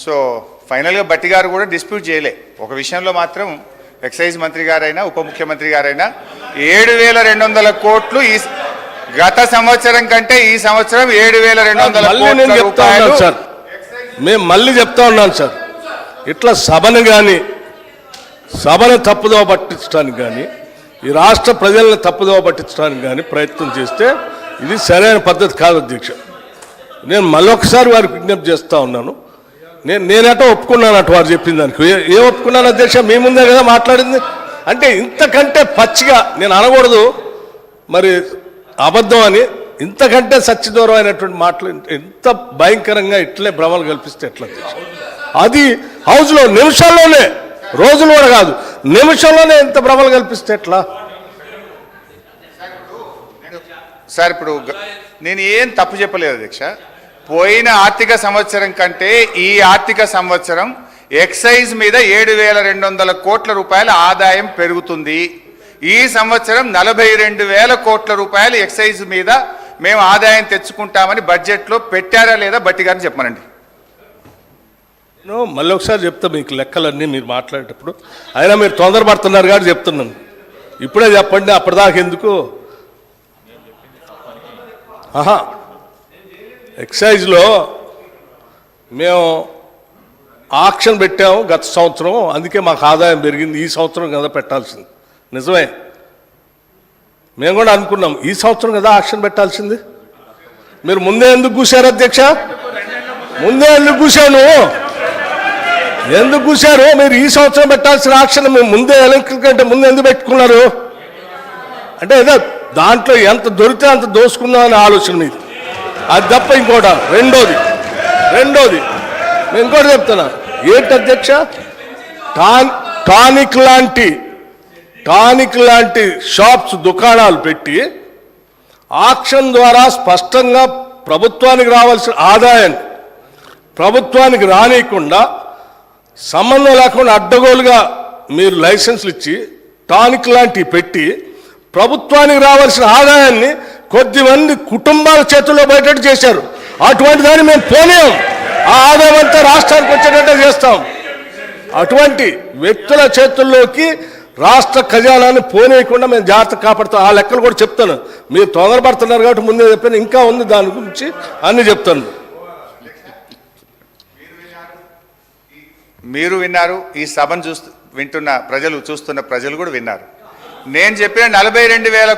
So ఫైనల్గా బట్టి గారు కూడా డిస్ప్యూట్ చేయలే. ఒక విషయంలో మాత్రం ఎక్సైజ్ మంత్రి గారైనా ఉప ముఖ్యమంత్రి గారైనా 7,200 కోట్లు ఈ గత సంవత్సరం కంటే ఈ సంవత్సరం 7,200 కోట్ల రూపాయలు. మేము మళ్ళీ చెప్తా ఉన్నాను సార్, ఇట్లా సభను తప్పుదోవ పట్టించడానికి కానీ ఈ రాష్ట్ర ప్రజలను తప్పుదోవ పట్టించడానికి కానీ ప్రయత్నం చేస్తే ఇది సరైన పద్ధతి కాదు అధ్యక్ష. నేను మళ్ళొకసారి వారికి విజ్ఞప్తి చేస్తూ ఉన్నాను. నేనటో ఒప్పుకున్నాను అటు వారు చెప్పిన దానికి. ఏ ఒప్పుకున్నాను అధ్యక్ష? మీ ముందే కదా మాట్లాడింది. అంటే ఇంతకంటే పచ్చిగా నేను అనకూడదు మరి అబద్ధం అని, ఇంతకంటే సత్యదూరం అయినటువంటి మాటలు ఎంత భయంకరంగా ఇట్లే భ్రమలు కల్పిస్తే ఎట్లా అధ్యక్ష? అది హౌస్లో నిమిషాల్లోనే, రోజులు కూడా కాదు, నిమిషంలోనే ఎంత భ్రమలు కల్పిస్తే ఎట్లా సార్? ఇప్పుడు నేను ఏం తప్పు చెప్పలేదు అధ్యక్ష. పోయిన ఆర్థిక సంవత్సరం కంటే ఈ ఆర్థిక సంవత్సరం ఎక్సైజ్ మీద 7,200 కోట్ల రూపాయల ఆదాయం పెరుగుతుంది. ఈ సంవత్సరం 42,000 కోట్ల రూపాయలు ఎక్సైజ్ మీద మేము ఆదాయం తెచ్చుకుంటామని బడ్జెట్లో పెట్టారా లేదా బట్టి గారిని చెప్పమనండి. మళ్ళీ ఒకసారి చెప్తా మీకు లెక్కలన్నీ మీరు మాట్లాడేటప్పుడు. అయినా మీరు తొందరపడుతున్నారు కాబట్టి చెప్తున్నాను. ఇప్పుడే చెప్పండి, అప్పటిదాకా ఎందుకు? ఎక్సైజ్లో మేము ఆక్షన్ పెట్టాము గత సంవత్సరం, అందుకే మాకు ఆదాయం పెరిగింది. ఈ సంవత్సరం కదా పెట్టాల్సింది, నిజమే. మేము కూడా అనుకున్నాం ఈ సంవత్సరం కదా ఆక్షన్ పెట్టాల్సింది. మీరు ముందే ఎందుకు కూర్చారు అధ్యక్ష? ముందే ఎందుకు కూర్చాను? ఎందుకు కూర్చారు? మీరు ఈ సంవత్సరం పెట్టాల్సిన ఆక్షన్ మేము ముందే ఎలక్ట్రిక్ కంటే ముందు ఎందుకు పెట్టుకున్నారు? అంటే ఏదో దాంట్లో ఎంత దొరికితే అంత దోసుకుందామని ఆలోచన మీది, అది తప్ప ఇంకోట. రెండోది నేను ఇంకోటి చెప్తున్నా. ఏంటి అధ్యక్ష? టానిక్ లాంటి షాప్స్, దుకాణాలు పెట్టి ఆక్షన్ ద్వారా స్పష్టంగా ప్రభుత్వానికి రావాల్సిన ఆదాయాన్ని ప్రభుత్వానికి రానియకుండా, సంబంధం లేకుండా అడ్డగోలుగా మీరు లైసెన్సులు ఇచ్చి టానిక్ లాంటివి పెట్టి ప్రభుత్వానికి రావాల్సిన ఆదాయాన్ని కొద్దిమంది కుటుంబాల చేతుల్లో బయటట్టు చేశారు. అటువంటి దాన్ని మేము పోలేం. ఆ ఆదాయం అంతా రాష్ట్రానికి వచ్చేటట్టే చేస్తాం. అటువంటి వ్యక్తుల చేతుల్లోకి రాష్ట్ర ఖజానాన్ని పోనీయకుండా మేము జాగ్రత్త కాపాడుతాం. ఆ లెక్కలు కూడా చెప్తాను. మీరు తొందరపడుతున్నారు కాబట్టి ముందే చెప్పాను, ఇంకా ఉంది దాని గురించి అన్నీ చెప్తాను. మీరు విన్నారు, ఈ సభను వింటున్న ప్రజలు, చూస్తున్న ప్రజలు కూడా విన్నారు. నేను చెప్పిన 42,000